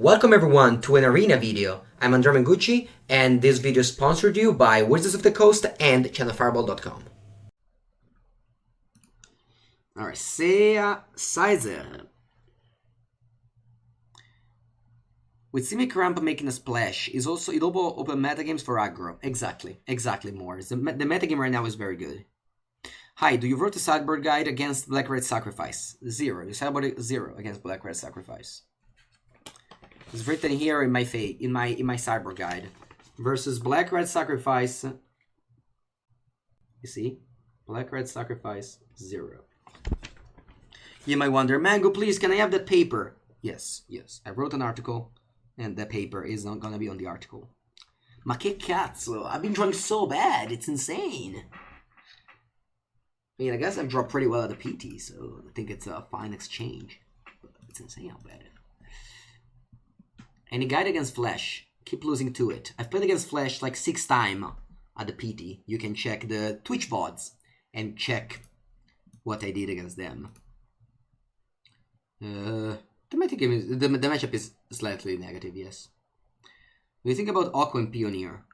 Welcome everyone to an arena video. I'm Andrea Mengucci, and this video is sponsored to you by Wizards of the Coast and channelfireball.com. Alright, Sizer. With Simic Ramp making a splash, it also open metagames for aggro. Exactly, more. The metagame right now is very good. Hi, do you wrote a sideboard guide against Black Red Sacrifice? 0. You sideboard 0 against Black Red Sacrifice. It's written here in my sideboard guide. Versus Black Red Sacrifice. You see? Black Red Sacrifice 0. You might wonder, Mango, please, can I have that paper? Yes. I wrote an article, and the paper is not gonna be on the article. Ma che cazzo? I've been drawing so bad, it's insane. I mean, I guess I've drawn pretty well at the PT, so I think it's a fine exchange. But it's insane how bad it is. Any guide against Flash, keep losing to it. I've played against Flash like 6 times at the PT. You can check the Twitch VODs and check what I did against them. The matchup is slightly negative, yes. What do you think about Aqua and Pioneer?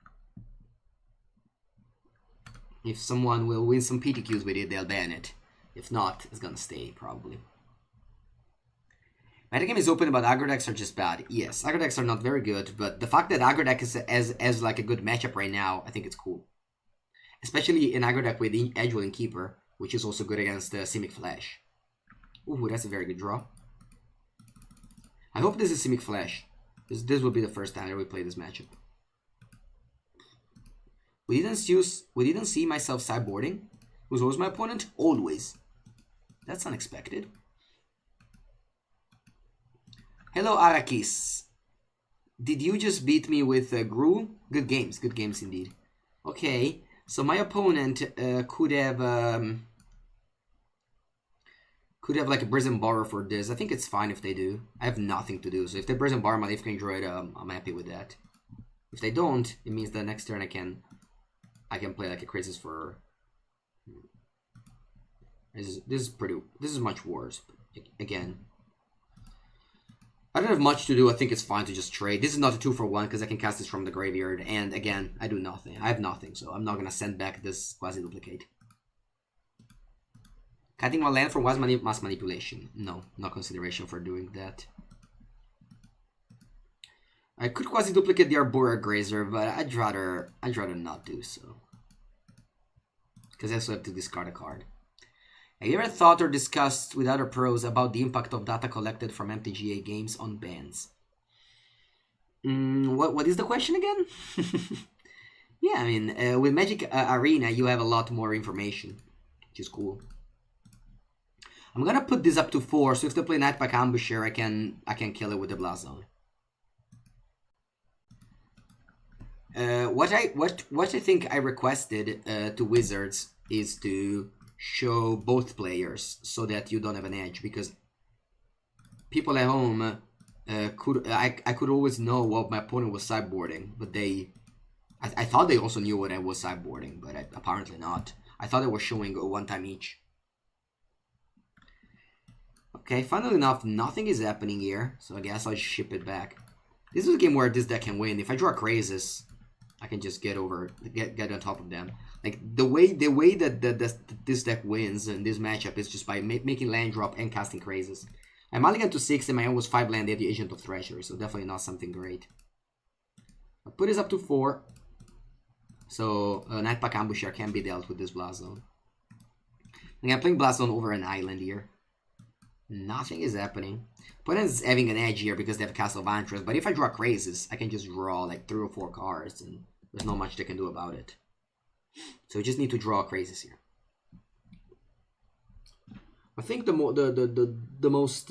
If someone will win some PTQs with it, they'll ban it. If not, it's gonna stay, probably. Metagame is open, but aggro decks are just bad. Yes, aggro decks are not very good, but the fact that aggro deck is as like a good matchup right now, I think it's cool. Especially an aggro deck with Edgewell and Keeper, which is also good against the Simic Flash. Ooh, that's a very good draw. I hope this is Simic Flash. This will be the first time I will play this matchup. We didn't see myself sideboarding. Who's always my opponent? Always. That's unexpected. Hello, Arakis. Did you just beat me with Gru? Good games indeed. Okay, so my opponent could have like a Brazen Borrow for this. I think it's fine if they do. I have nothing to do, so if they Brazen Borrow my Leaf King Droid, I'm happy with that. If they don't, it means the next turn I can play like a Crisis for. This is much worse. Again, I don't have much to do. I think it's fine to just trade. This is not a 2-for-1 because I can cast this from the graveyard. And again, I do nothing. I have nothing, so I'm not going to send back this quasi-duplicate. Cutting my land for mass manipulation. No consideration for doing that. I could quasi-duplicate the Arbora Grazer, but I'd rather not do so. Because I also have to discard a card. Have you ever thought or discussed with other pros about the impact of data collected from MTGA games on bans? What is the question again? Yeah, I mean, with Magic Arena, you have a lot more information, which is cool. I'm gonna put this up to 4, so if they play Nightpack Ambusher, I can kill it with the Blast Zone. What I think I requested to Wizards is to show both players so that you don't have an edge, because people at home I could always know what my opponent was sideboarding, but I thought they also knew what I was sideboarding, but apparently not. I thought they were showing 1 time each. Okay, funnily enough, nothing is happening here, so I guess I'll ship it back. This is a game where this deck can win. If I draw Crazes, I can just get on top of them. Like the way that this deck wins in this matchup is just by making land drop and casting Crazes. I'm mulligan to 6 and my own was 5 land. They have the Agent of Treachery, so definitely not something great. I'll put this up to 4. So Nightpack Ambusher can be dealt with this Blast Zone. And I'm playing Blast Zone over an island here. Nothing is happening. Opponent's having an edge here because they have Castle of Antris, but if I draw Crazes, I can just draw like 3 or 4 cards, and there's not much they can do about it. So we just need to draw Crazes here. I think the most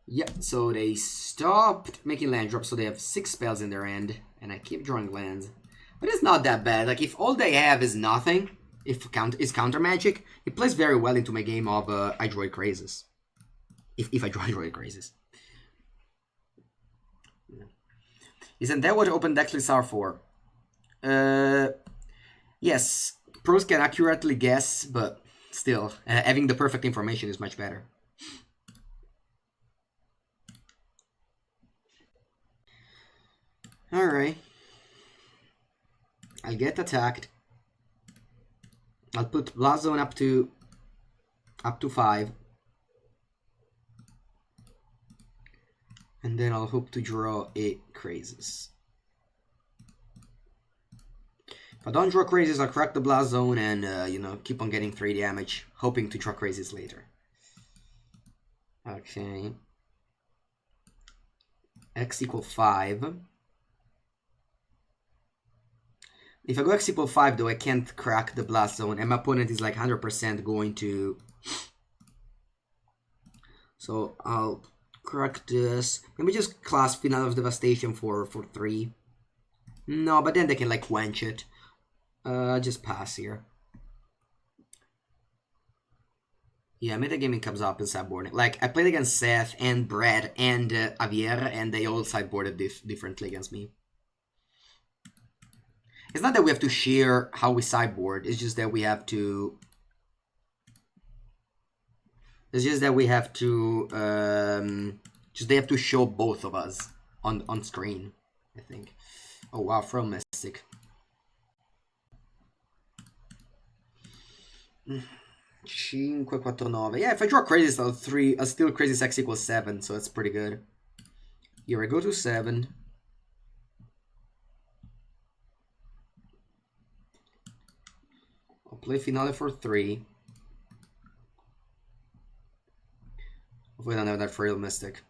yeah, so they stopped making land drops, so they have 6 spells in their end, and I keep drawing lands. But it's not that bad. Like if all they have is nothing, if is counter magic, it plays very well into my game of I draw Crazes. If I draw Crazes. Yeah. Isn't that what open deck lists are for? Yes, pros can accurately guess, but still, having the perfect information is much better. Alright. I'll get attacked. I'll put Blast Zone up to 5. And then I'll hope to draw a Crazes. If I don't draw Crazes, I'll crack the Blast Zone and, you know, keep on getting 3 damage, hoping to draw Crazes later. Okay. X equals 5. If I go X equals 5, though, I can't crack the Blast Zone, and my opponent is like 100% going to... So I'll crack this. Maybe just class Finale of Devastation for 3. No, but then they can like quench it. Just pass here. Yeah, metagaming comes up in sideboarding. Like, I played against Seth and Brad and Javier, and they all sideboarded differently against me. It's not that we have to share how we sideboard, it's just that we have to... It's just that we have to... just they have to show both of us on screen, I think. Oh wow, From Mystic. 5, 4, 9. Yeah, if I draw Crazes, I'll still Crazes X equals 7, so that's pretty good. Here I go to 7. I'll play Finale for 3. Hopefully I don't have that Frail Mystic.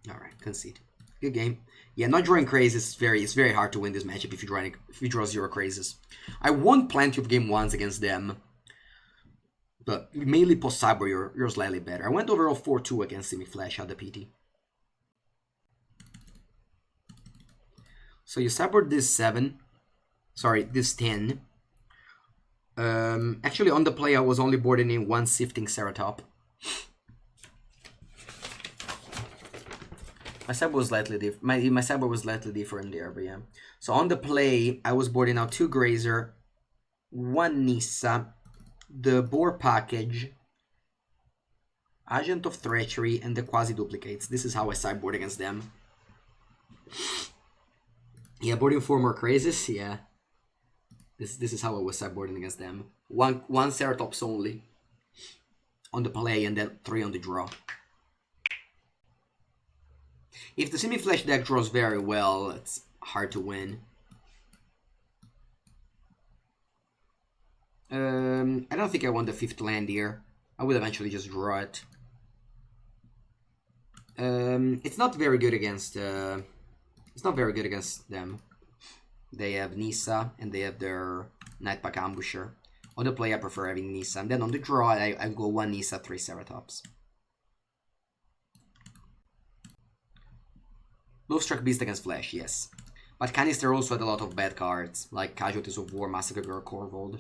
Alright, concede. Good game. Yeah, not drawing Crazes it's very hard to win this matchup if you draw 0 Crazes. I won plenty of game 1s against them, but mainly post Cyber you're slightly better. I went overall 4-2 against Simi Flash at the PT. So you sideboard this 7. Sorry, this 10. Actually on the play I was only boarding in 1 Sifting Ceratop. My sideboard was slightly different. My sideboard was slightly different there, but yeah. So on the play, I was boarding out 2 Grazer, 1 Nissa, the Boar Package, Agent of Treachery, and the Quasi Duplicates. This is how I sideboard against them. Yeah, boarding 4 more Crazes. Yeah, this is how I was sideboarding against them. One Ceratops only on the play, and then 3 on the draw. If the Semi-Flash deck draws very well, it's hard to win. I don't think I want the 5th land here. I will eventually just draw it. It's not very good against. It's not very good against them. They have Nissa and they have their Nightpack Ambusher. On the play, I prefer having Nissa, and then on the draw, I go 1 Nissa, 3 Ceratops. Lovestruck Beast against Flash, yes. But Canister also had a lot of bad cards, like Casualties of War, Massacre Girl, Corvold.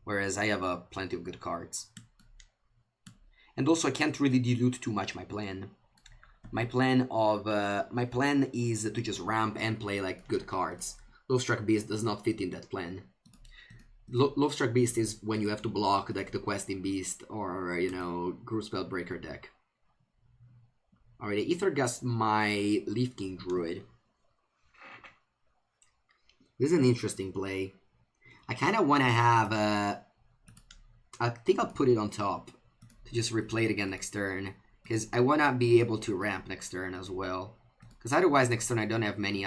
Whereas I have plenty of good cards. And also I can't really dilute too much my plan. My plan is to just ramp and play like good cards. Lovestruck Beast does not fit in that plan. Lovestruck Beast is when you have to block like the Questing Beast or, you know, Group Spellbreaker deck. Alright, I Ethergust my Leaf King Druid. This is an interesting play. I kind of want to have I think I'll put it on top to just replay it again next turn. Because I want to be able to ramp next turn as well. Because otherwise next turn I don't have many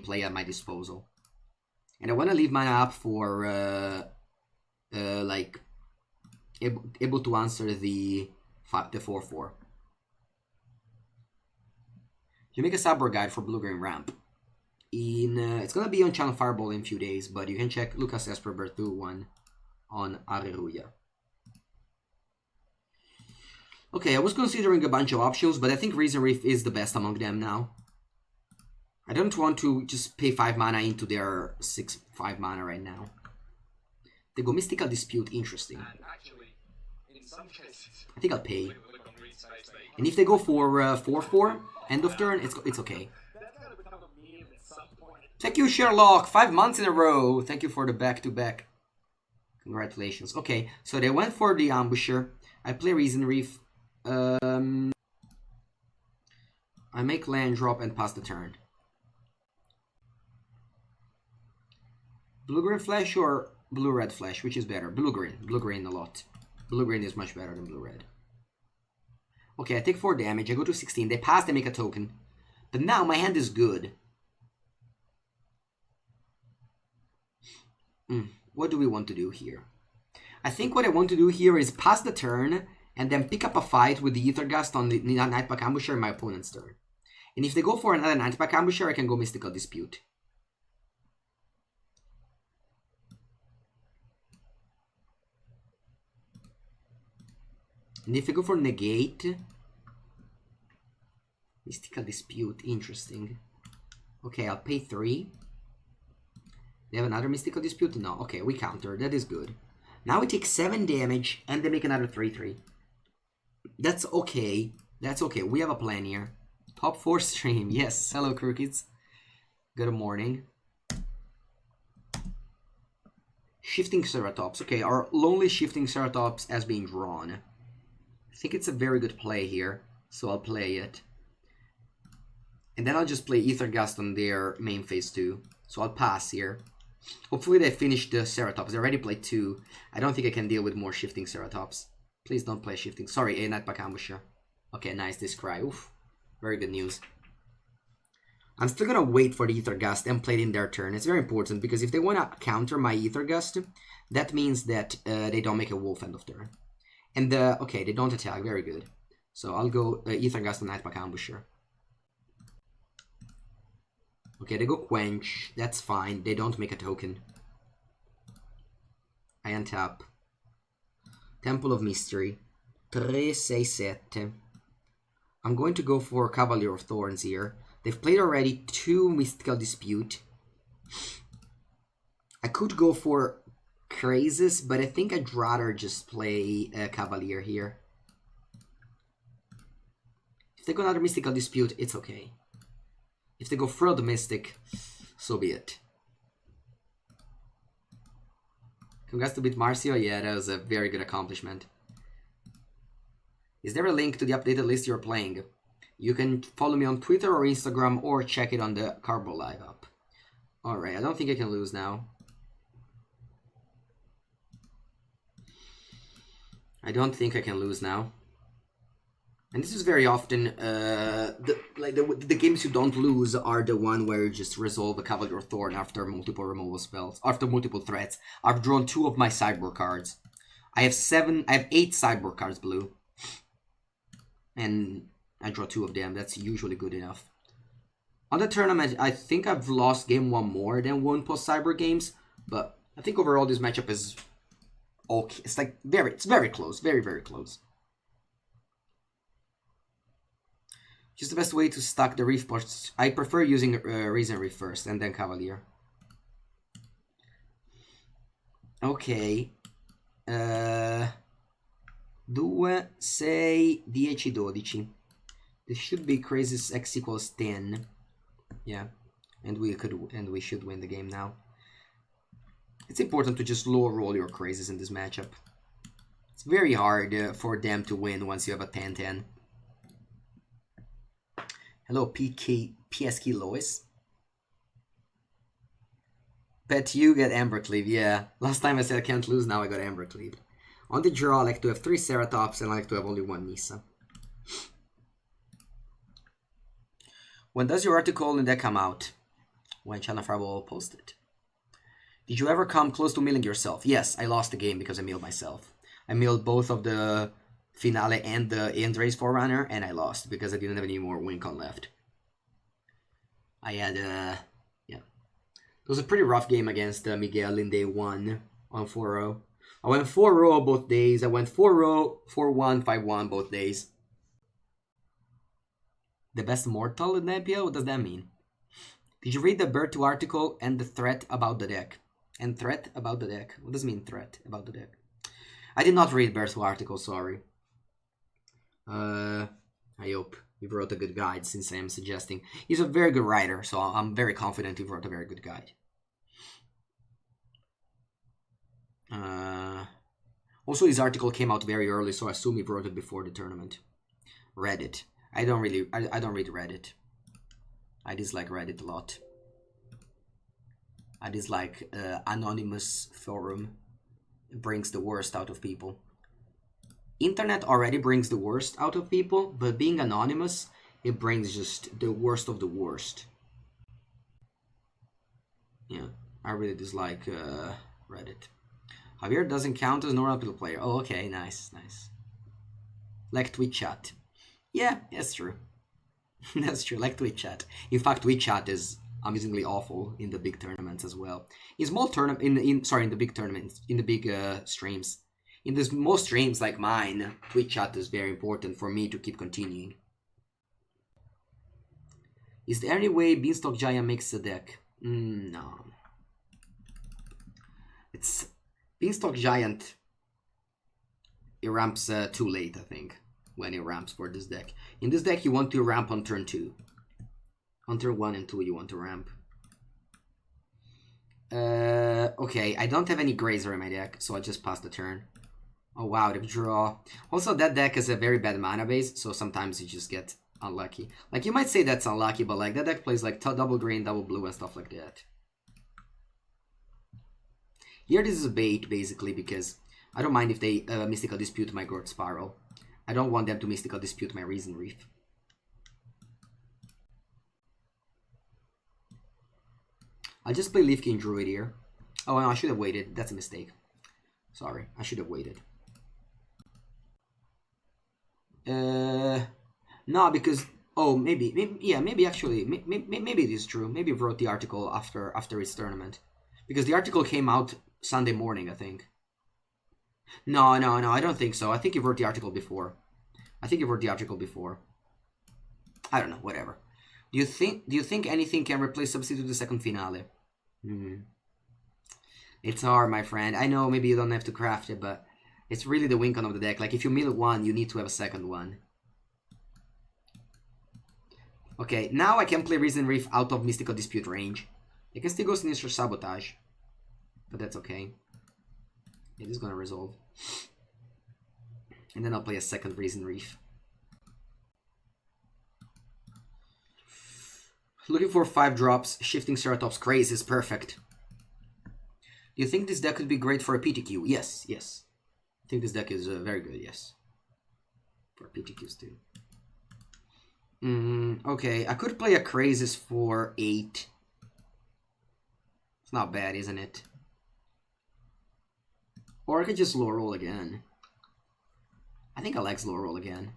play at my disposal. And I want to leave mana up for like able to answer the 4/4. You make a sideboard guide for Blue-Green Ramp. It's gonna be on Channel Fireball in a few days, but you can check Lucas Esperbertu one on Areruya. Okay, I was considering a bunch of options, but I think Reason Reef is the best among them now. I don't want to just pay 5 mana into their 6/5 mana right now. They go Mystical Dispute, interesting. Actually, in some cases, I think I'll pay. And if they go for 4/4, end of turn, it's okay. Thank you, Sherlock. 5 months in a row. Thank you for the back-to-back. Congratulations. Okay, so they went for the Ambusher. I play Reason Reef. I make land drop and pass the turn. Blue-green flash or blue-red flash? Which is better? Blue-green. Blue-green a lot. Blue-green is much better than blue-red. Okay, I take 4 damage. I go to 16. They pass, they make a token. But now my hand is good. What do we want to do here? I think what I want to do here is pass the turn and then pick up a fight with the Ether Gust on the Nightpack Ambusher in my opponent's turn. And if they go for another Nightpack Ambusher, I can go Mystical Dispute. And if I go for Negate... Mystical Dispute, interesting. Okay, I'll pay 3. They have another Mystical Dispute? No, okay, we counter, that is good. Now we take 7 damage, and they make another 3-3. That's okay, that's okay, we have a plan here. Top 4 stream, yes, hello Crookids. Good morning. Shifting Ceratops, okay, our Lonely Shifting Ceratops has been drawn. I think it's a very good play here, so I'll play it. And then I'll just play Ether Gust on their main phase too. So I'll pass here. Hopefully they finish the Ceratops. They already played 2. I don't think I can deal with more Shifting Ceratops. Please don't play Shifting. Sorry, a Nightpack Ambusher. Okay, nice, this cry. Oof. Very good news. I'm still gonna wait for the Ether Gust and play it in their turn. It's very important because if they wanna counter my Ether Gust, that means that they don't make a Wolf end of turn. And okay, they don't attack. Very good. So I'll go Ether Gust and Nightpack Ambusher. Okay, they go Quench. That's fine. They don't make a token. I untap. Temple of Mystery. 3, 6, 7. I'm going to go for Cavalier of Thorns here. They've played already 2 Mystical Dispute. I could go for Crazes, but I think I'd rather just play Cavalier here. If they go another Mystical Dispute, it's okay. If they go Throw the Mystic, so be it. Congrats to beat Marcio. Yeah, that was a very good accomplishment. Is there a link to the updated list you're playing? You can follow me on Twitter or Instagram or check it on the Carbo Live app. Alright, I don't think I can lose now. I don't think I can lose now. And this is very often, the games you don't lose are the one where you just resolve a Cavalier of Thorn after multiple removal spells, after multiple threats. I've drawn 2 of my sideboard cards. I have 8 sideboard cards blue. And I draw 2 of them, that's usually good enough. On the tournament, I think I've lost game 1 more than 1 post-cyber games, but I think overall this matchup is okay. It's like it's very close, very, very close. Just the best way to stack the Reef Pots. I prefer using Raisin Reef first and then Cavalier. Ok. 2, 6, 10, 12. This should be Crazy's X equals 10. Yeah. And we should win the game now. It's important to just low roll your Crazys in this matchup. It's very hard for them to win once you have a 10-10. Hello, PSK Lois. Bet you get Embercleave, yeah. Last time I said I can't lose, now I got Embercleave. On the draw, I like to have 3 Ceratops and I like to have only 1 Nissa. When does your article in deck come out? When Channel Fire will post it. Did you ever come close to milling yourself? Yes, I lost the game because I milled myself. I milled both of the Finale and the Andrea's Forerunner, and I lost because I didn't have any more win con left. I had, yeah. It was a pretty rough game against Miguel in day 1 on 4-0. I went 4-0 both days. I went 4-0, 4-1, 5-1 both days. The best mortal in the IPL? What does that mean? Did you read the Bird2 article and the threat about the deck? And threat about the deck? What does it mean, threat about the deck? I did not read Bird2 article, sorry. I hope he wrote a good guide, since I am suggesting. He's a very good writer, so I'm very confident he wrote a very good guide. Also, his article came out very early, so I assume he wrote it before the tournament. Read it. I don't read Reddit. I dislike Reddit a lot. I dislike anonymous forum. It brings the worst out of people. Internet already brings the worst out of people, but being anonymous, it brings just the worst of the worst. Yeah, I really dislike Reddit. Javier doesn't count as normal people player. Oh, okay, nice, nice. Like Twitch chat. Yeah, that's true. That's true, like Twitch chat. In fact, Twitch chat is amazingly awful in the big tournaments as well. In small tournament, in the big tournaments, in the big streams. In the small streams like mine, Twitch chat is very important for me to keep continuing. Is there any way Beanstalk Giant makes a deck? No. It's Beanstalk Giant. It ramps too late, I think, when it ramps for this deck. In this deck, you want to ramp on turn 2. On turn 1 and 2, you want to ramp. Okay, I don't have any Grazer in my deck, so I just pass the turn. Oh wow, the draw. Also, that deck is a very bad mana base, so sometimes you just get unlucky. Like, you might say that's unlucky, but like that deck plays like double green, double blue, and stuff like that. Here, this is a bait, basically, because I don't mind if they Mystical Dispute my Growth Spiral. I don't want them to Mystical Dispute my Reason Reef. I'll just play Leaf King Druid here. Oh, no, I should have waited. That's a mistake. Sorry, I should have waited. No, because... Oh, maybe actually, maybe it is true. Maybe I wrote the article after its tournament. Because the article came out Sunday morning, I think. No, I don't think so. I think you wrote the article before. I don't know, whatever. Do you think anything can replace Substitute the second finale? It's hard, my friend. I know maybe you don't have to craft it, but it's really the win con of the deck. Like, if you mill one, you need to have a second one. Okay, now I can play Reason Reef out of Mystical Dispute range. I can still go Sinister Sabotage, but that's okay. It is gonna resolve. And then I'll play a second Reason Reef. Looking for 5 drops, Shifting Ceratops Craze is perfect. Do you think this deck could be great for a PTQ? Yes. I think this deck is very good, yes. For PTQs too. Okay, I could play a Crazes for 8. It's not bad, isn't it? Or I could just low roll again. I think I like slow roll again.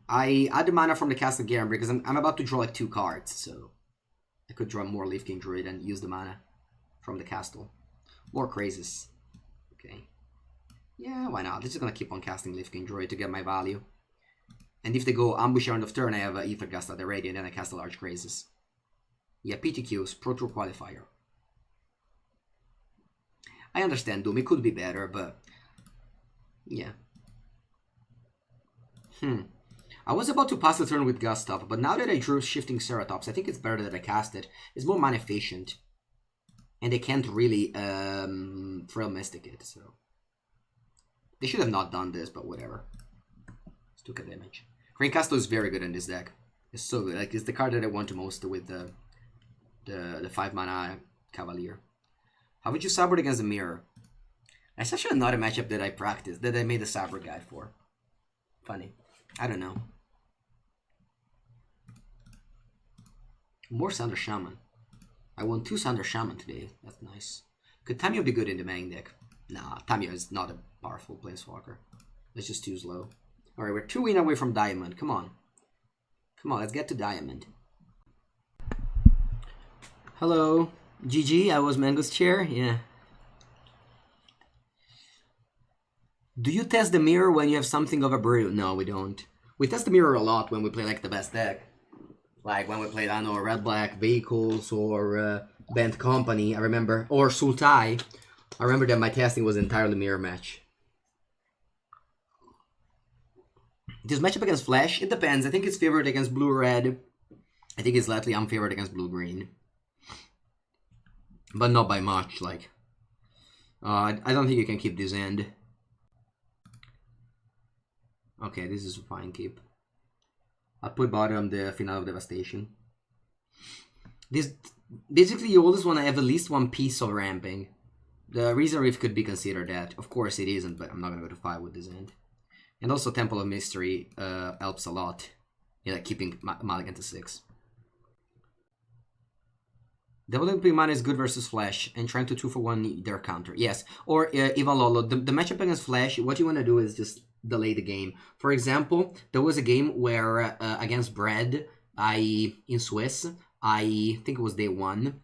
I add the mana from the Castle Garen because I'm about to draw like 2 cards, so I could draw more Leaf King Druid and use the mana from the castle. More Crazes. Okay. Yeah, why not? This is gonna keep on casting Leaf King Druid to get my value. And if they go Ambush end of turn, I have Ether Gust at the ready, and then I cast a large Crazes. Yeah, PTQs, Pro Tour Qualifier. I understand Doom, it could be better, but yeah. I was about to pass the turn with Gustav, but now that I drew Shifting Ceratops, I think it's better that I cast it. It's more mana efficient. And they can't really Frail Mystic it, so... They should have not done this, but whatever. Let's took a damage. Green Castle is very good in this deck. It's so good. Like, it's the card that I want the most with the 5 mana Cavalier. How would you Sideboard against the Mirror? That's actually not a matchup that I practiced, that I made a Sideboard guide for. Funny. I don't know. More Sander Shaman. I won 2 Sander Shaman today. That's nice. Could Tamiyo be good in the main deck? Nah, Tamiyo is not a powerful Planeswalker. Let's just choose low. Alright, we're 2 win away from Diamond. Come on. Come on, let's get to Diamond. Hello. GG, I was Mango's chair. Yeah. Do you test the mirror when you have something of a brew? No, we don't. We test the mirror a lot when we play like the best deck. Like when we played, I don't know, Red Black Vehicles or Bent Company, I remember. Or Sultai. I remember that my testing was entirely mirror match. This matchup against Flash, it depends. I think it's favored against Blue-Red. I think it's slightly unfavored against Blue-Green. But not by much, like. I don't think you can keep this end. Okay, this is a fine keep. I'll put bottom the Finale of Devastation. This basically you always want to have at least one piece of ramping. The Reason Reef could be considered that. Of course it isn't, but I'm not gonna go to 5 with this end. And also Temple of Mystery helps a lot. Yeah, like keeping Mulligan to 6. Developing mana is good versus Flash, and trying to 2-for-1 their counter. Yes, or even Lolo. The matchup against Flash, what you want to do is just delay the game. For example, there was a game where against Brad, in Swiss, I think it was day 1.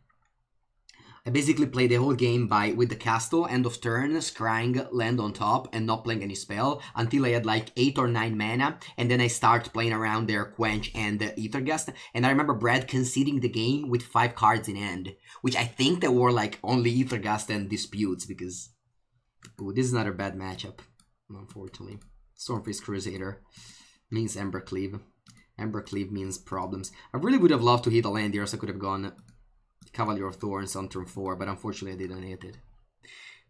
I basically played the whole game with the castle, end of turn, scrying, land on top, and not playing any spell until I had like 8 or 9 mana, and then I start playing around their Quench and Aethergast, and I remember Brad conceding the game with 5 cards in hand, which I think there were like only Aethergast and Disputes, because ooh, this is not a bad matchup, unfortunately. Stormfist Crusader means Embercleave. Embercleave means problems. I really would have loved to hit a land here, so I could have gone Cavalier of Thorns on turn 4, but unfortunately I didn't hit it.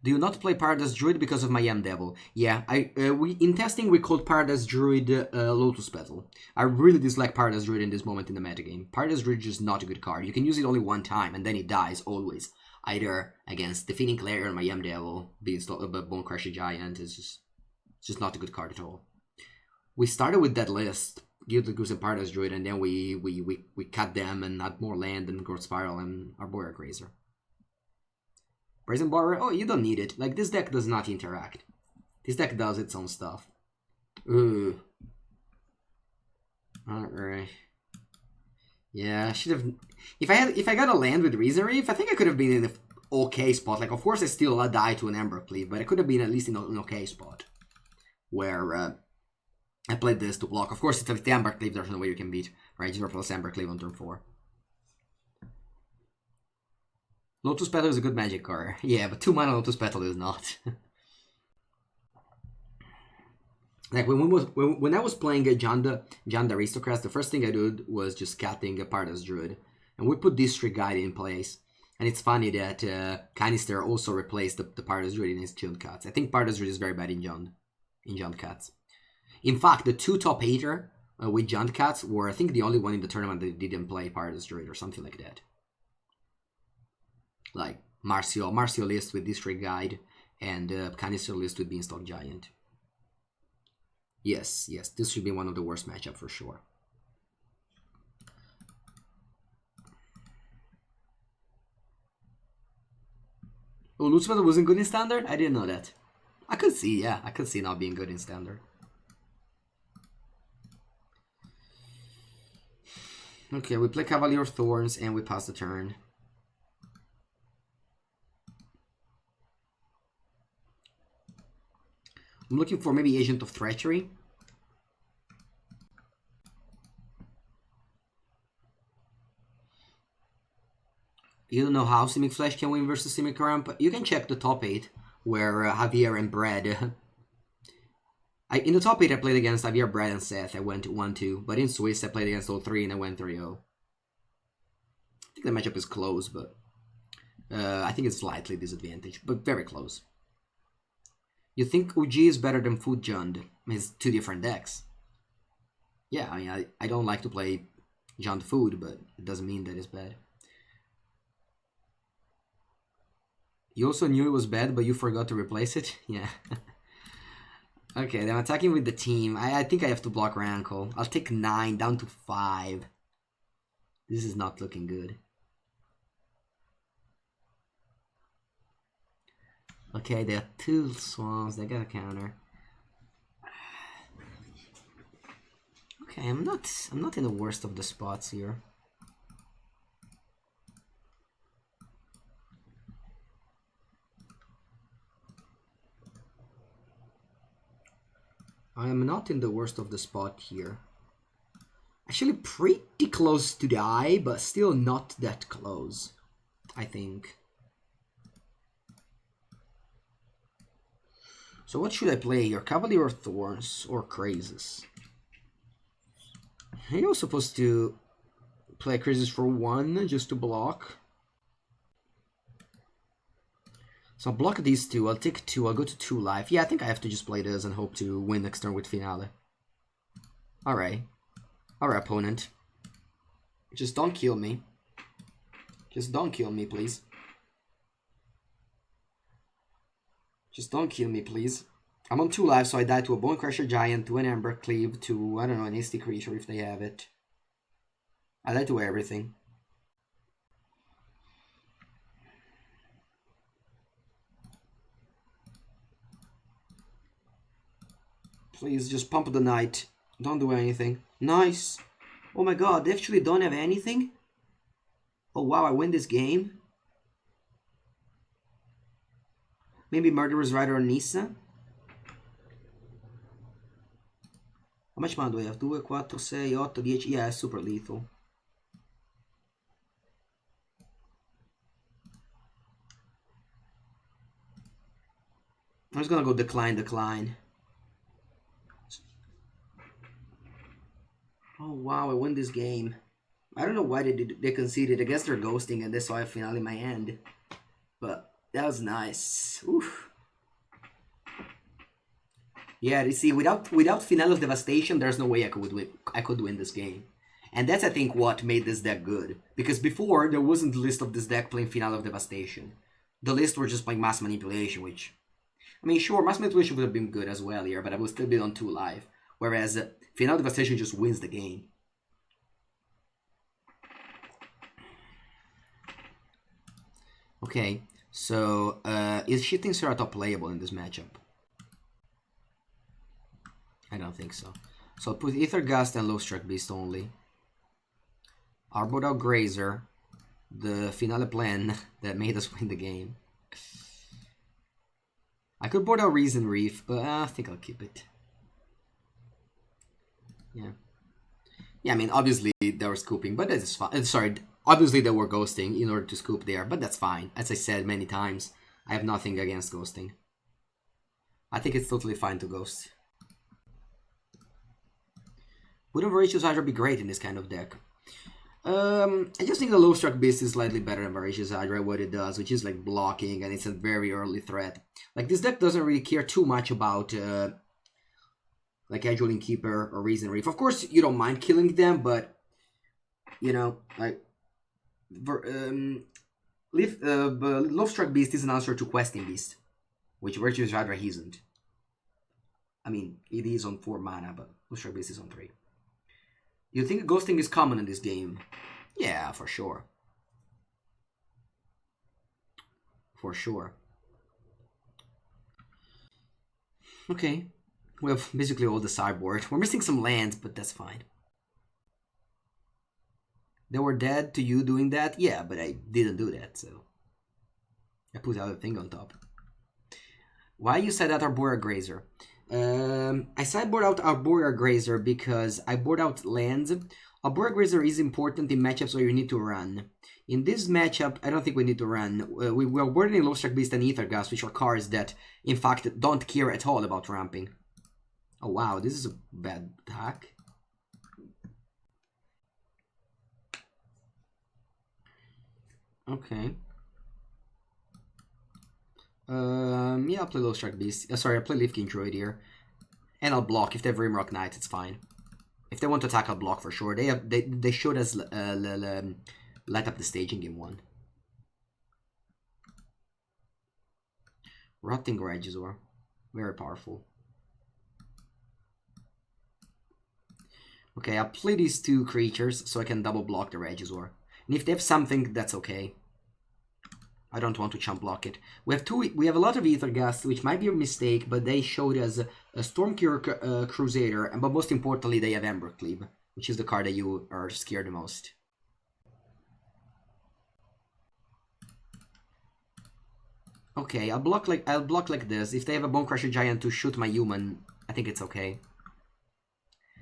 Do you not play Paradise Druid because of my Devil? Yeah, in testing we called Paradise Druid Lotus Petal. I really dislike Paradise Druid in this moment in the metagame. Paradise Druid is just not a good card. You can use it only one time and then it dies always. Either against Defeating Clarion or my Devil, Bone Crusher Giant. It's just not a good card at all. We started with that list, Gilded Goose and Paradise Druid, and then we cut them and had more land and Growth Spiral and Arboreal Grazer. Brazen Borrower? Oh, you don't need it. Like, this deck does not interact. This deck does its own stuff. Ooh. Alright. Yeah, I should have... If I got a land with Reason Reef, I think I could have been in an okay spot. Like, of course I still die to an Embercleave, but I could have been at least in an okay spot. Where, I played this to block. Of course, it's with the Embercleave, there's no way you can beat, right? 0 plus Embercleave on turn 4. Lotus Petal is a good magic card. Yeah, but 2 mana Lotus Petal is not. Like, when I was playing John the Aristocrat, the first thing I did was just cutting a Paradise Druid. And we put District Guide in place. And it's funny that Canister also replaced the Paradise Druid in his Jund Cuts. I think Paradise Druid is very bad in Jund Cuts. In fact, the 2 top 8er with Jund Cuts were, I think, the only one in the tournament that didn't play Paradise Druid or something like that. Like Marcio list with District Guide and Canister list with Beanstalk Giant. Yes, this should be one of the worst matchup for sure. Oh, Lutzmetal wasn't good in Standard? I didn't know that. I could see not being good in Standard. Okay, we play Cavalier of Thorns and we pass the turn. I'm looking for maybe Agent of Treachery. You don't know how Simic Flash can win versus Simic Ramp. You can check the top 8 where Javier and Brad. In the top 8 I played against Javier, Brad, and Seth. I went 1-2. But in Swiss I played against all 3 and I went 3-0. I think the matchup is close, but I think it's slightly disadvantaged, but very close. You think OG is better than Food Jund? I mean, it's 2 different decks. Yeah, I mean, I don't like to play Jund Food, but it doesn't mean that it's bad. You also knew it was bad, but you forgot to replace it? Yeah. Okay, then I'm attacking with the team. I think I have to block Rankle. I'll take 9 down to 5. This is not looking good. Okay, they have 2 swamps. They got a counter. Okay, I'm not in the worst of the spots here. I am not in the worst of the spot here. Actually pretty close to die, but still not that close, I think. So what should I play here? Cavalier of Thorns or Crazes? I was supposed to play Crazes for 1 just to block. So I'll block these 2, I'll take 2, I'll go to 2 life. Yeah, I think I have to just play this and hope to win next turn with Finale. Alright. Alright, opponent. Just don't kill me. Just don't kill me, please. Just don't kill me, please. I'm on 2 lives, so I die to a Bone Crusher Giant, to an Ember Cleave, to, I don't know, an hasty creature if they have it. I die to everything. Please, just pump the knight. Don't do anything. Nice. Oh my god, they actually don't have anything? Oh wow, I win this game? Maybe Murderer's Rider or Nissa? How much mana do I have? 2, 4, 6, 8, 10. Yeah, super lethal. I'm just gonna go decline. Oh wow, I win this game. I don't know why they conceded. I guess they're ghosting and that's why I finale my hand. But that was nice. Oof. Yeah, you see, without Finale of Devastation, there's no way I could win this game. And that's, I think, what made this deck good. Because before, there wasn't a list of this deck playing Finale of Devastation. The list were just playing Mass Manipulation, which... I mean, sure, Mass Manipulation would have been good as well here, but I would still be on 2 life. Whereas Finale of Devastation just wins the game. Okay, so is Shifting Ceratop playable in this matchup? I don't think so. So I'll put Ether Gust and Low-Struck Beast only. I'll board out Grazer, the finale plan that made us win the game. I could board out Reason Reef, but I think I'll keep it. Yeah. Yeah, I mean, obviously they were scooping, but that's fine. Sorry, obviously they were ghosting in order to scoop there, but that's fine. As I said many times, I have nothing against ghosting. I think it's totally fine to ghost. Wouldn't Voracious Hydra be great in this kind of deck? I just think the Low-Struck Beast is slightly better than Voracious Hydra, what it does, which is like blocking, and it's a very early threat. Like, this deck doesn't really care too much about, like, Casual Innkeeper or Reason Reef. Of course, you don't mind killing them, but, you know, like, Low-Struck Beast is an answer to Questing Beast, which Voracious Hydra isn't. I mean, it is on 4 mana, but Low-Struck Beast is on 3. You think ghosting is common in this game? Yeah, for sure. For sure. Okay. We have basically all the sideboard. We're missing some lands, but that's fine. They were dead to you doing that? Yeah, but I didn't do that, so... I put the other thing on top. Why you said that Arbora Grazer? I sideboard out Arbora Grazer because I board out lands. Arbora Grazer is important in matchups where you need to run. In this matchup, I don't think we need to run. We are boarding Low-Struck Beast and Ether Gust, which are cards that, in fact, don't care at all about ramping. Oh wow, this is a bad hack. Okay. Yeah, I'll play Low-Struck Beast. Sorry, I'll play Leaf King Druid here. And I'll block. If they have Rimrock Knight, it's fine. If they want to attack, I'll block for sure. They showed us light up the stage in game 1. Rotting Regizor. Very powerful. Okay, I'll play these 2 creatures so I can double block the Regizor. And if they have something, that's okay. I don't want to chump block it. We have a lot of Ether Gust, which might be a mistake, but they showed us a Stormcure Crusader, and but most importantly, they have Ember Cleave, which is the card that you are scared the most. Okay, I'll block like this. If they have a Bone Crusher Giant to shoot my human, I think it's okay.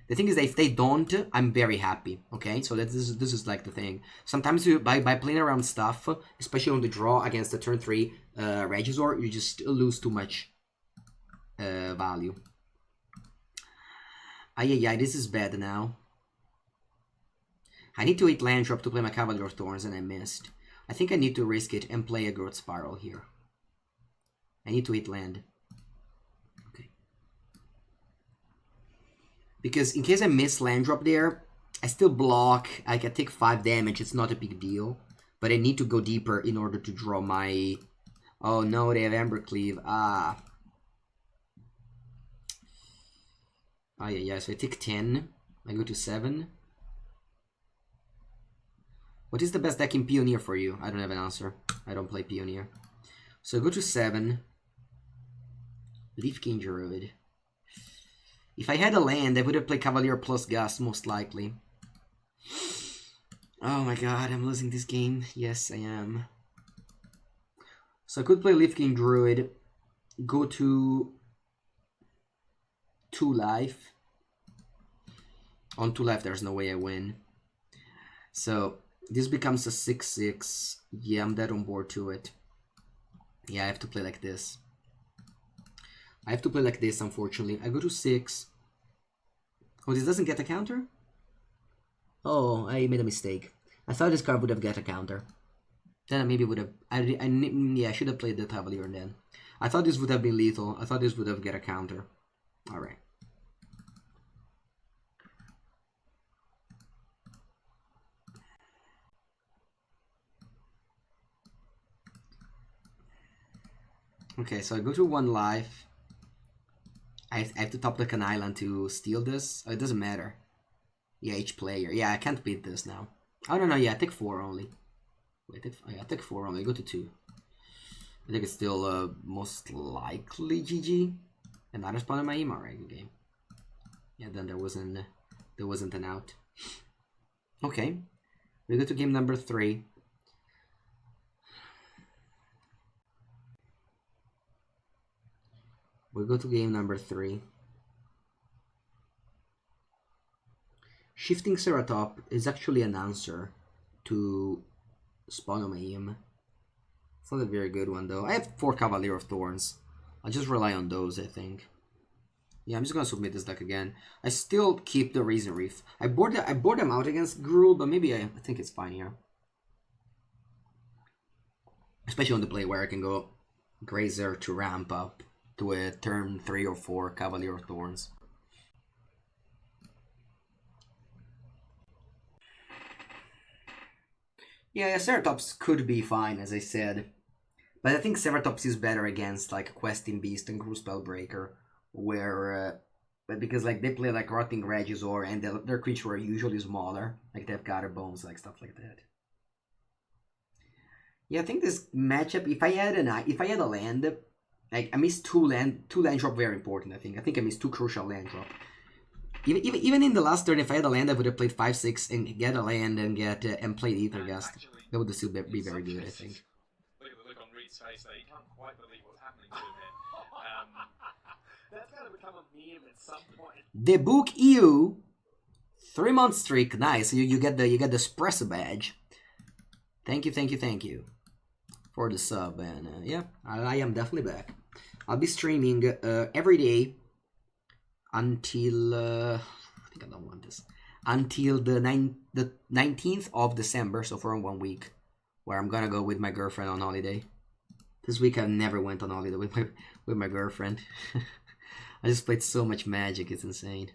The thing is that if they don't, I'm very happy, okay? So this is like the thing. Sometimes by playing around stuff, especially on the draw against the turn 3 Regizor, you just lose too much value. Yeah, this is bad now. I need to hit land drop to play my Cavalier of Thorns and I missed. I think I need to risk it and play a Growth Spiral here. I need to hit land. Because in case I miss land drop there, I still block. I can take 5 damage. It's not a big deal. But I need to go deeper in order to draw my... Oh no, they have Embercleave. Ah. Oh yeah, so I take 10. I go to 7. What is the best deck in Pioneer for you? I don't have an answer. I don't play Pioneer. So I go to 7. Leaf King Druid. If I had a land, I would have played Cavalier plus Gust, most likely. Oh my god, I'm losing this game. Yes, I am. So I could play Leaf King Druid. Go to 2 life. On 2 life, there's no way I win. So this becomes a 6/6. Yeah, I'm dead on board to it. Yeah, I have to play like this. I have to play like this, unfortunately. I go to 6. Oh, this doesn't get a counter? Oh, I made a mistake. I thought this card would have get a counter. Then I maybe would have... yeah, I should have played the Cavalier then. I thought this would have been lethal. I thought this would have get a counter. Alright. Okay, so I go to 1 life. I have to top deck an island to steal this. Oh, it doesn't matter. Yeah, each player. Yeah, I can't beat this now. I don't know. Yeah, I take 4 only. Wait, I take 4 only. I go to 2. I think it's still most likely GG. Another spawn in my email. Right, good game. Yeah, then there wasn't an out. Okay, we go to game number 3. We go to game number 3. Shifting Ceratop is actually an answer to Spawn on my Im. It's not a very good one though. I have 4 Cavalier of Thorns. I'll just rely on those, I think. Yeah, I'm just gonna submit this deck again. I still keep the Raisin Reef. I board them out against Gruul, but maybe I think it's fine here. Especially on the play where I can go Grazer to ramp up to a turn 3 or 4 Cavalier of Thorns. Yeah, Ceratops could be fine, as I said. But I think Ceratops is better against like Questing Beast and Gruul Spellbreaker, where because like they play like Rotting Regisor and their creatures are usually smaller, like they have Gutter Bones, like stuff like that. Yeah, I think this matchup, if I had a land, like I missed 2 land drop, very important. I think I missed 2 crucial land drop. Even in the last turn, if I had a land, I would have played 5/6 and get a land and get and played Ethergust. That would still be very good, I think. Look at the look on Reed's face there. You can't quite believe what's happening to him there. That's going to become a meme at some point. The Book EU 3-month streak, nice. You get the espresso badge. Thank you for the sub, and yeah, I am definitely back. I'll be streaming every day until I think I don't want this, until the 19th of December, so for 1 week, where I'm gonna go with my girlfriend on holiday. This week I never went on holiday with my girlfriend. I just played so much Magic, it's insane.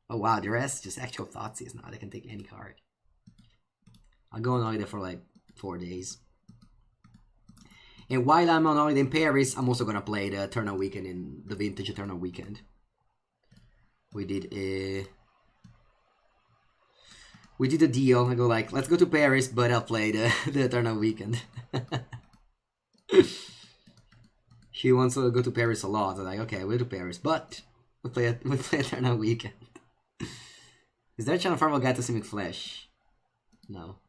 Oh wow, the rest just actual Thoughtseize now. They can take any card. I'll go on holiday for like 4 days. And while I'm on holiday in Paris, I'm also gonna play the Eternal Weekend in the Vintage Eternal Weekend. We did a deal. I go like, let's go to Paris, but I'll play the Eternal Weekend. She wants to go to Paris a lot. I'm like, okay, we'll to Paris, but we'll play Eternal Weekend. Is there a channel Farmville Guide to Simic Flash? No.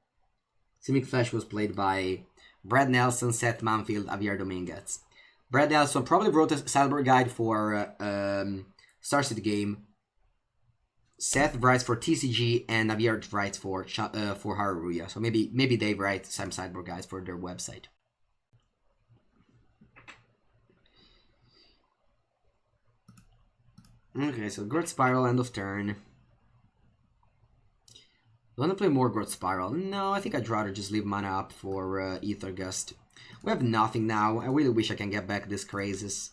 Simic Flash was played by Brad Nelson, Seth Manfield, Javier Dominguez. Brad Nelson probably wrote a Sideboard guide for Star City Game. Seth writes for TCG, and Javier writes for Haruya. So maybe they write some Sideboard guides for their website. Okay, so Growth Spiral, end of turn. Do I want to play more Growth Spiral? No, I think I'd rather just leave mana up for Ethergust. We have nothing now. I really wish I can get back this Crazes.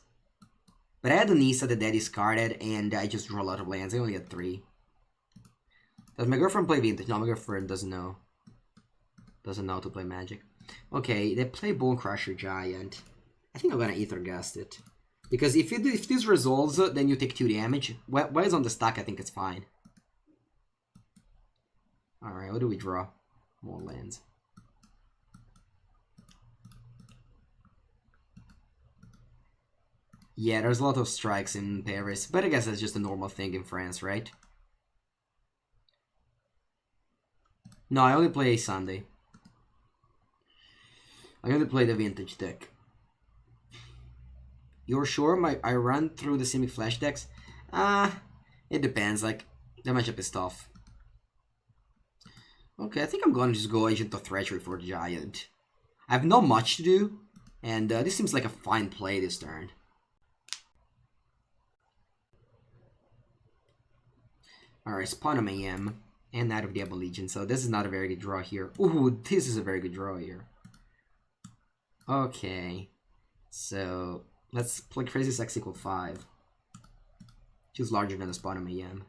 But I had a Nissa that I discarded, and I just drew a lot of lands. I only had 3. Does my girlfriend play Vintage? No, my girlfriend doesn't know. Doesn't know how to play Magic. Okay, they play Bone Crusher Giant. I think I'm gonna Ether Gust it. Because if this resolves, then you take 2 damage. While it's on the stack, I think it's fine. Alright, what do we draw? More lands. Yeah, there's a lot of strikes in Paris, but I guess that's just a normal thing in France, right? No, I only play Sunday. I only play the Vintage deck. You're sure I run through the Simic Flash decks? It depends, like, the matchup is tough. Okay, I think I'm gonna just go Agent of Treachery for the Giant. I have not much to do, and this seems like a fine play this turn. Alright, Spawn of Mayhem, and Knight of the Ebon Legion, so this is not a very good draw here. Ooh, this is a very good draw here. Okay, so let's play Crazy Sex equal 5. She's larger than the Spawn of Mayhem.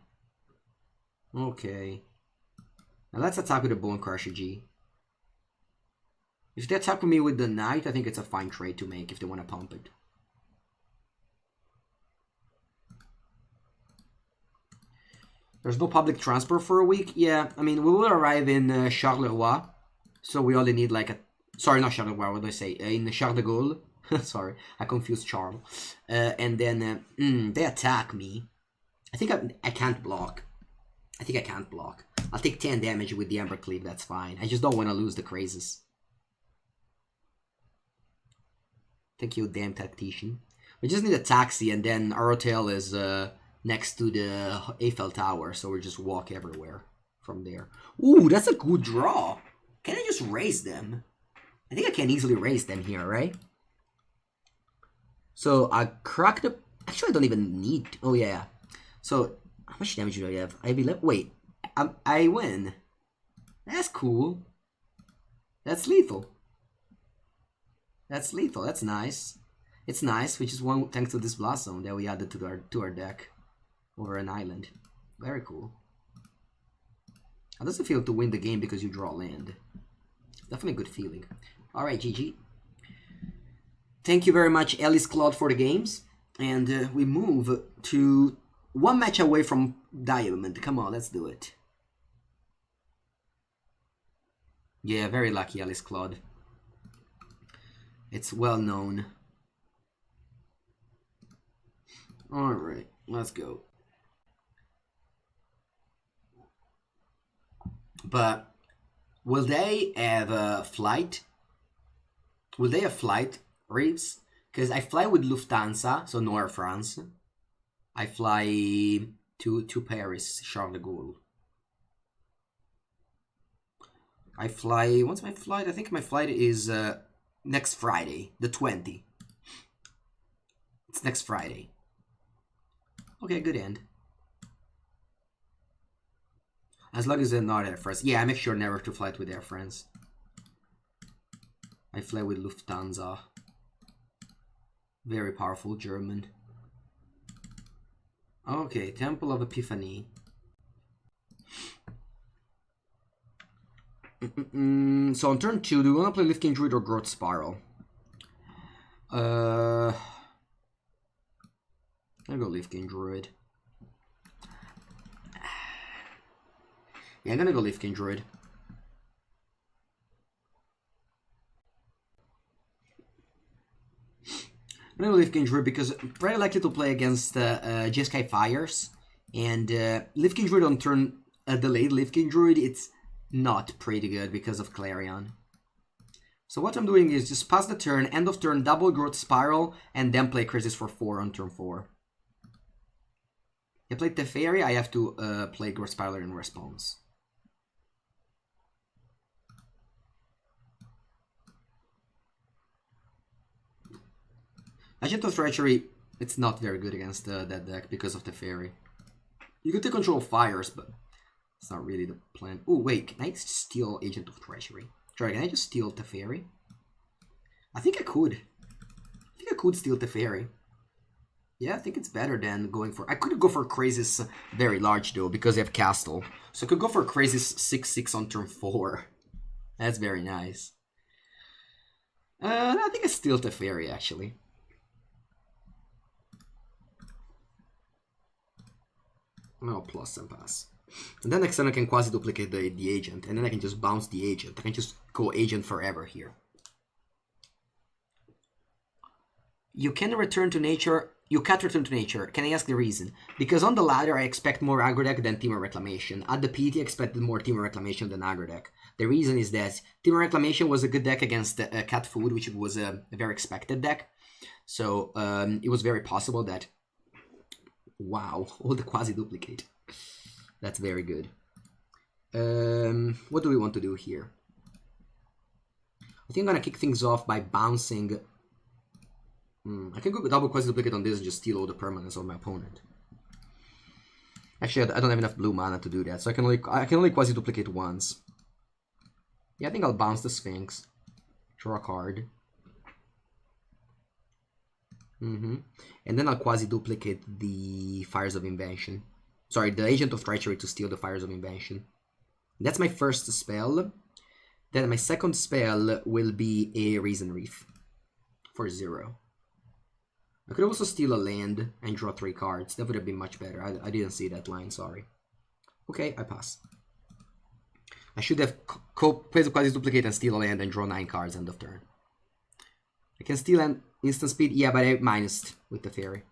Okay. Now let's attack with the Bone Crusher G. If they attack with me with the Knight, I think it's a fine trade to make if they want to pump it. There's no public transport for a week? Yeah, I mean, we will arrive in Charleroi. So we only need like a... Sorry, not Charleroi, what did I say? In Charles de Gaulle. Sorry, I confused Charles. And then they attack me. I think I can't block. I think I can't block. I'll take 10 damage with the Ember Cleave, that's fine. I just don't want to lose the Crazes. Thank you, damn tactician. We just need a taxi, and then our hotel is next to the Eiffel Tower, so we just walk everywhere from there. Ooh, that's a good draw. Can I just raise them? I think I can easily raise them here, right? So I crack the... Actually, I don't even need... Oh, yeah. So, how much damage do I have? I have 11... Wait, I win. That's cool. That's lethal. That's lethal. That's nice. It's nice, which is one thanks to this Blossom that we added to our deck over an island. Very cool. How does it feel to win the game because you draw land? Definitely a good feeling. Alright, GG. Thank you very much, Alice Claude, for the games. And we move to one match away from Diamond. Come on, let's do it. Yeah, very lucky, Alice Claude. It's well known. Alright, let's go. But will they have a flight? Will they have flight, Reeves? Because I fly with Lufthansa, so no Air France. I fly to Paris, Charles de Gaulle. I fly... What's my flight? I think my flight is next Friday, the 20th. It's next Friday. Okay, good end. As long as they're not Air France. Yeah, I make sure never to fly with Air France. I fly with Lufthansa. Very powerful German. Okay, Temple of Epiphany. So on turn 2, do we want to play Lifting Druid or Growth Spiral? I'll go Lifting Druid. Yeah, I'm gonna go Lifting Druid. I'm gonna go Lifting Druid because I'm very likely to play against Jeskai Fires. And Lifting Druid on turn delayed Lifting Druid, it's not pretty good because of Clarion. So what I'm doing is just pass the turn, end of turn, double Growth Spiral, and then play Crisis for 4 on turn 4. I played Teferi, I have to play Growth Spiral in response. Agent of Treachery, it's not very good against that deck because of Teferi. You can take control of fires, but it's not really the plan. Oh, wait, can I steal Agent of Treachery? Sorry, can I just steal Teferi? I think I could. I think I could steal Teferi. Yeah, I think it's better than going for... I could go for Crazy's very large, though, because they have Castle. So I could go for Crazy's 6/6 on turn 4. That's very nice. I think I steal Teferi, actually. No, plus and pass. And then next turn I can quasi-duplicate the agent, and then I can just bounce the agent. I can just go agent forever here. You can return to nature... You can't return to nature. Can I ask the reason? Because on the ladder, I expect more aggro deck than Temur Reclamation. At the PT, I expected more Temur Reclamation than aggro deck. The reason is that Temur Reclamation was a good deck against Cat Food, which was a very expected deck. So it was very possible that... Wow, all the quasi-duplicate. That's very good. What do we want to do here? I think I'm going to kick things off by bouncing... I can go double quasi-duplicate on this and just steal all the permanents of my opponent. Actually, I don't have enough blue mana to do that, so I can only quasi-duplicate once. Yeah, I think I'll bounce the Sphinx. Draw a card. And then I'll quasi-duplicate the Fires of Invention. Sorry, the Agent of Treachery to steal the Fires of Invention. That's my first spell. Then my second spell will be a Reason Reef. For 0. I could also steal a land and draw 3 cards. That would have been much better. I didn't see that line, sorry. Okay, I pass. I should have quasi-duplicate and steal a land and draw 9 cards end of turn. I can steal an instant speed, yeah, but I minused with the fairy.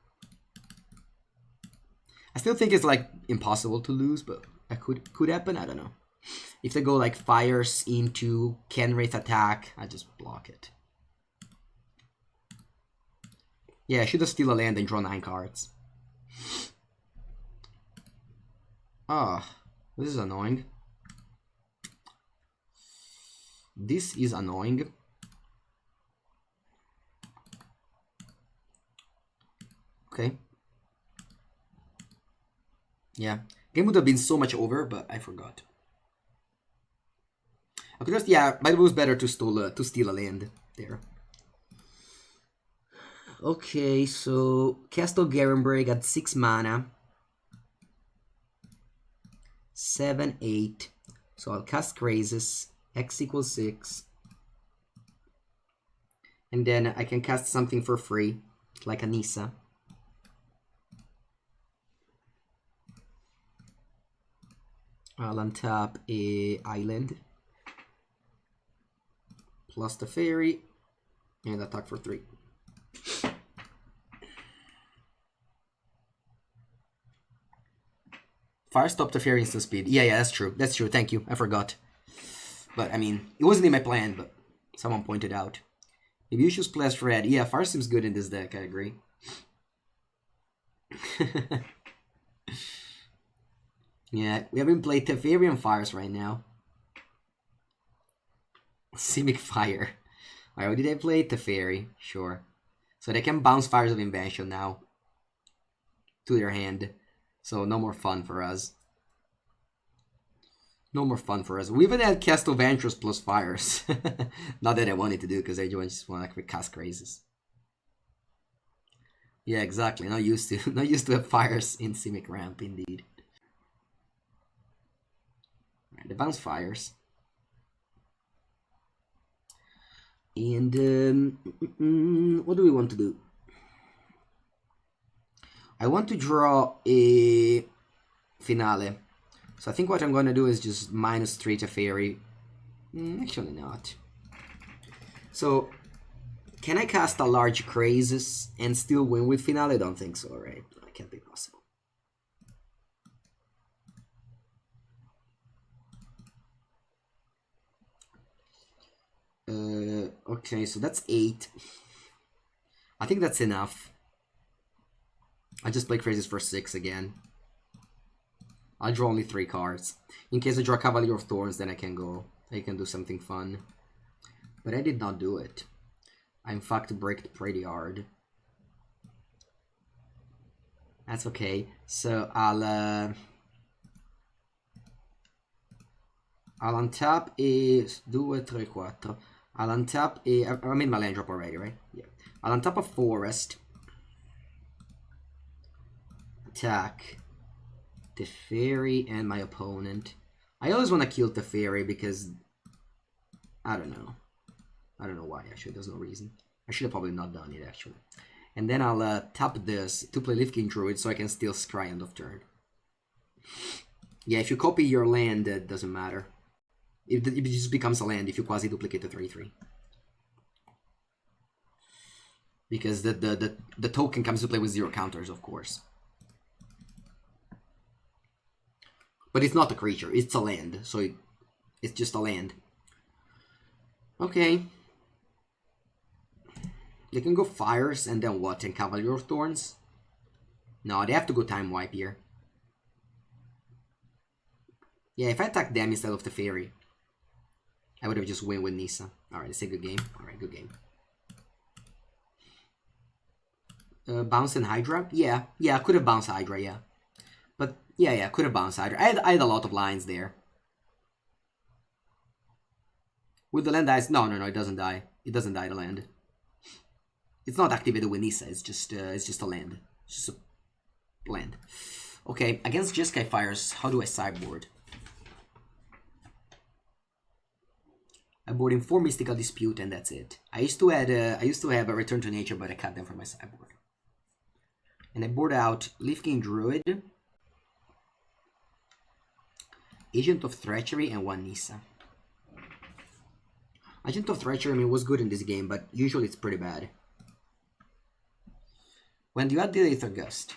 I still think it's like impossible to lose, but that could happen, I don't know. If they go like fires into Kenwraith attack, I just block it. Yeah, I should have steal a land and draw 9 cards. Ah, this is annoying. This is annoying. Okay. Yeah, game would have been so much over, but I forgot. I could just, yeah, but it was better to steal a land there. Okay, so Castle Garenbray got 6 mana. 7, 8. So I'll cast Crazes. X equals 6. And then I can cast something for free, like a Nissa. I'll untap a island. Plus the fairy. And attack for 3. Fire stop the fairy instant speed. Yeah, that's true. That's true. Thank you. I forgot. But, I mean, it wasn't in my plan, but someone pointed out. Maybe you should splash red. Yeah, fire seems good in this deck. I agree. Yeah, we haven't played Teferi and Fires right now. Simic Fire. Alright, what did I play? Teferi. Sure. So they can bounce Fires of Invention now. To their hand. So no more fun for us. No more fun for us. We even had Castle Ventures plus Fires. Not that I wanted to do, because I just want to cast Crazes. Yeah, exactly. Not used to have Fires in Simic Ramp, indeed. Right, they bounce Fires. And what do we want to do? I want to draw a Finale. So I think what I'm going to do is just -3 to Fairy. Actually not. So, can I cast a large Crazes and still win with Finale? I don't think so, right? That can't be possible. Okay, so that's 8. I think that's enough. I just play Crazes for 6 again. I'll draw only 3 cards. In case I draw Cavalier of Thorns, then I can do something fun. But I did not do it. I in fact breaked pretty hard. That's okay. So I'll untap a 2, 3, 4. I'll untap a... I made my land drop already, right? Yeah. I'll untap a Forest. attack Teferi and my opponent. I always want to kill Teferi because I don't know. I don't know why, actually. There's no reason. I should have probably not done it, actually. And then I'll tap this to play Leaf King Druid so I can still scry end of turn. Yeah, if you copy your land, it doesn't matter. It just becomes a land if you quasi-duplicate the 3/3. Because the token comes to play with 0 counters, of course. But it's not a creature, it's a land, so it's just a land. Okay. They can go Fires and then what? And Cavalier of Thorns? No, they have to go Time Wipe here. Yeah, if I attack them instead of the Fairy, I would have just win with Nissa. Alright, it's a good game. Alright, good game. Bounce and Hydra? Yeah, I could have bounced Hydra, yeah. But, yeah, could have bounced Hydra. I had a lot of lines there. With the land dies? No, it doesn't die. It doesn't die, the land. It's not activated with Nissa, it's just a land. It's just a land. Okay, against Jeskai Fires, how do I sideboard? I'm boarding 4 Mystical Dispute and that's it. I used to have a Return to Nature, but I cut them from my sideboard. And I board out Leaf King Druid, Agent of Treachery, and 1 Nissa. Agent of Treachery, I mean, was good in this game, but usually it's pretty bad. When do you add the Aether Gust?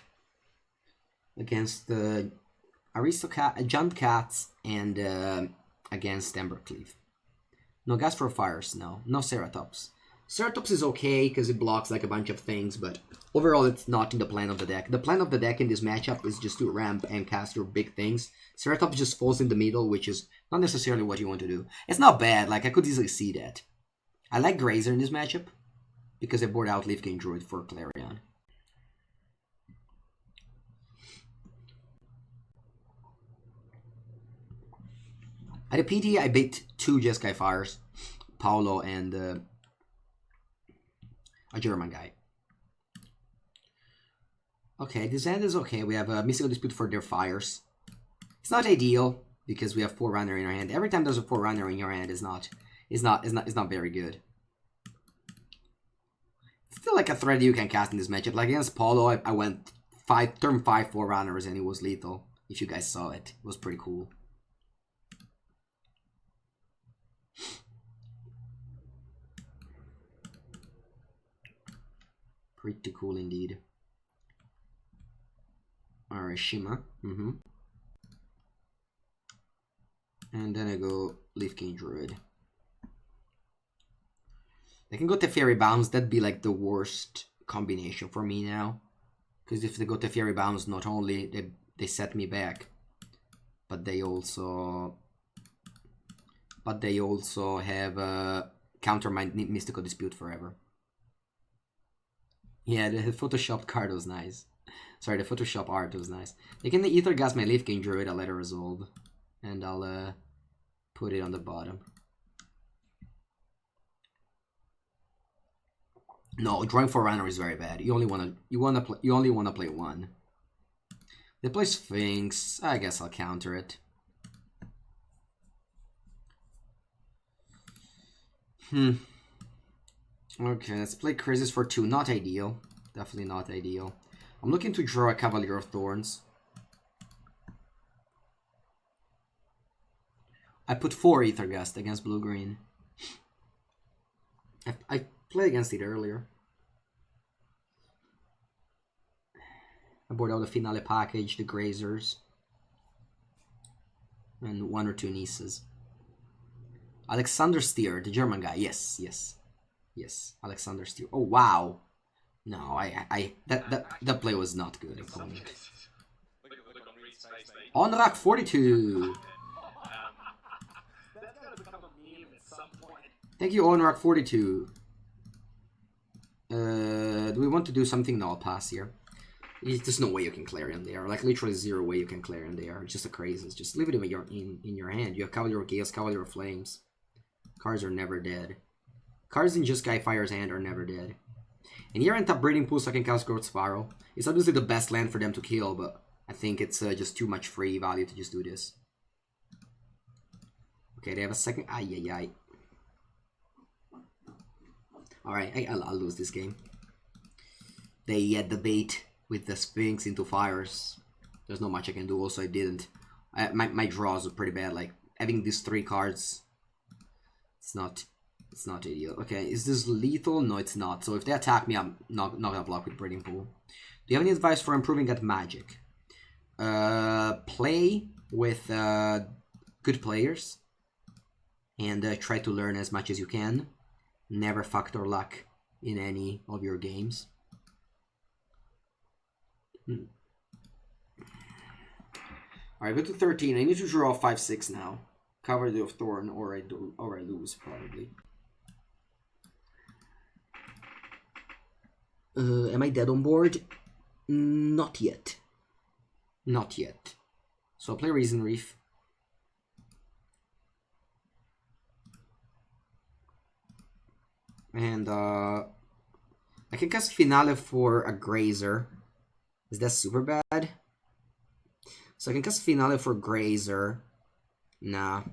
Against the Giant Cats and against Embercleave. No gas for Fires, no. No Ceratops. Ceratops is okay because it blocks like a bunch of things, but overall it's not in the plan of the deck. The plan of the deck in this matchup is just to ramp and cast your big things. Ceratops just falls in the middle, which is not necessarily what you want to do. It's not bad, like I could easily see that. I like Grazer in this matchup because I board out Leaf King Druid for Clarion. At the PT, I bait 2 Jeskai Fires, Paolo and a German guy. Okay, this hand is okay. We have a Mystical Dispute for their Fires. It's not ideal because we have Forerunner in our hand. Every time there's a Forerunner in your hand is not very good. It's still like a threat you can cast in this matchup. Like against Paulo, I went turn 5 Forerunners and it was lethal. If you guys saw it, it was pretty cool. Pretty cool indeed. Alright, Shima. And then I go Leaf King Druid. They can go Teferi Bounce, that'd be like the worst combination for me now. Because if they go Teferi Bounce, not only they set me back, but they also have counter my Mystical Dispute forever. Yeah, the Photoshop card was nice. Sorry, the Photoshop art was nice. They can Ether Gas my Leaf King Druid, I'll let it resolve. And I'll put it on the bottom. No, drawing Forerunner is very bad. You only wanna play 1. They play Sphinx. I guess I'll counter it. Okay, let's play Crisis for 2. Not ideal. Definitely not ideal. I'm looking to draw a Cavalier of Thorns. I put 4 Ether Gust against blue-green. I played against it earlier. I board out the Finale package, the Grazers. And 1 or 2 Nissas. Alexander Stier, the German guy. Yes. Alexander Stier. Oh wow. No, that play was not good, opponent. On rack 42. Thank you, on rack 42. Do we want to do something? No, I'll pass here. There's no way you can Clarion there. Like literally 0 way you can Clarion there. It's just a crazy. Just leave it in your hand. You have Cavalier of Chaos, Cavalier of Flames. Cards are never dead. Cards in Jeskai Fire's hand are never dead. And here I tap Breeding Pool so I can cast Growth Spiral. It's obviously the best land for them to kill, but I think it's just too much free value to just do this. Okay, they have a second. Ay. Alright, I'll lose this game. They had the bait with the Sphinx into fires. There's not much I can do. Also, I didn't. My draws are pretty bad. Like, having these 3 cards, it's not ideal. Okay, is this lethal? No, it's not. So if they attack me, I'm not gonna block with Breeding Pool. Do you have any advice for improving at Magic? Play with good players and try to learn as much as you can. Never factor luck in any of your games. Alright, go to 13. I need to draw 5-6 now. Cover the Thorn, or I lose probably. Am I dead on board? Not yet. Not yet. So I'll play Reason Reef. And I can cast Finale for a Grazer. Is that super bad? So I can cast Finale for Grazer. Nah.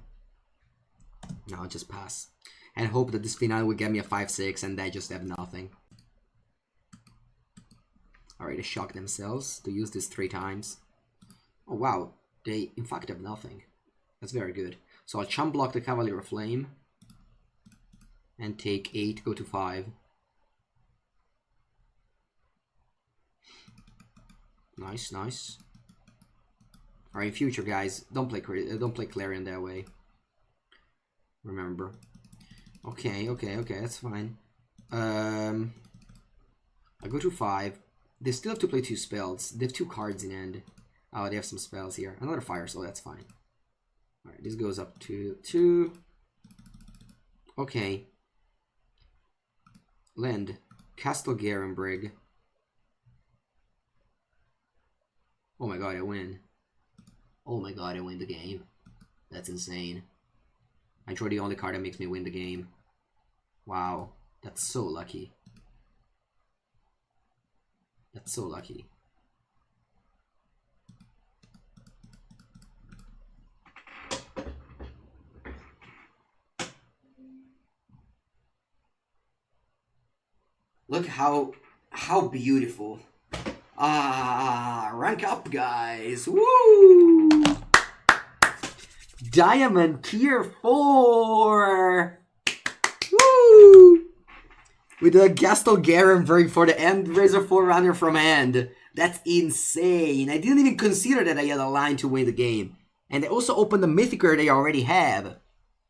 No, I'll just pass. And hope that this Finale will get me a 5-6 and they just have nothing. Alright, they shock themselves to use this 3 times. Oh wow, they in fact have nothing. That's very good. So I'll chump block the Cavalier of Flame. And take 8, go to 5. Nice, nice. Alright, in future, guys, don't play Clarion that way. Remember. Okay, that's fine. I go to 5. They still have to play 2 spells. They have 2 cards in end. Oh, they have some spells here. Another fire, so that's fine. Alright, this goes up to 2. Okay. Land. Castle Garenbrig. Oh my god, I win. Oh my god, I win the game. That's insane. I draw the only card that makes me win the game. Wow, that's so lucky. That's so lucky. Look how beautiful. Rank up, guys. Woo! Diamond tier 4. Woo! With a Gastel Garenberg for the end Razor 4-runner from hand. That's insane. I didn't even consider that I had a line to win the game. And they also opened the Mythic they already have.